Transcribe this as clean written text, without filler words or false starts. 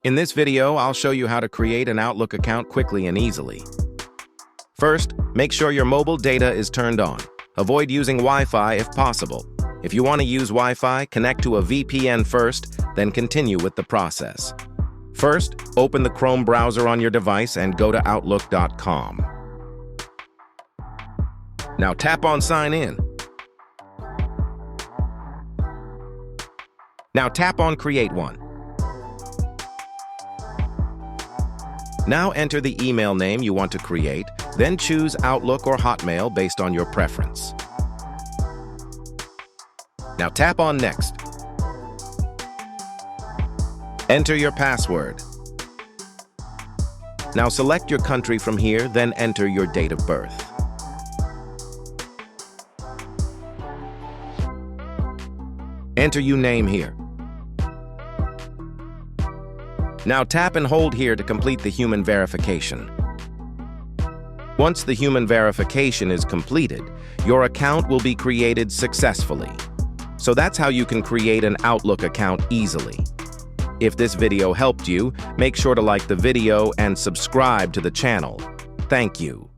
In this video, I'll show you how to create an Outlook account quickly and easily. First, make sure your mobile data is turned on. Avoid using Wi-Fi if possible. If you want to use Wi-Fi, connect to a VPN first, then continue with the process. First, open the Chrome browser on your device and go to Outlook.com. Now tap on Sign In. Now tap on Create One. Now enter the email name you want to create, then choose Outlook or Hotmail based on your preference. Now tap on Next. Enter your password. Now select your country from here, then enter your date of birth. Enter your name here. Now tap and hold here to complete the human verification. Once the human verification is completed, your account will be created successfully. So that's how you can create an Outlook account easily. If this video helped you, make sure to like the video and subscribe to the channel. Thank you.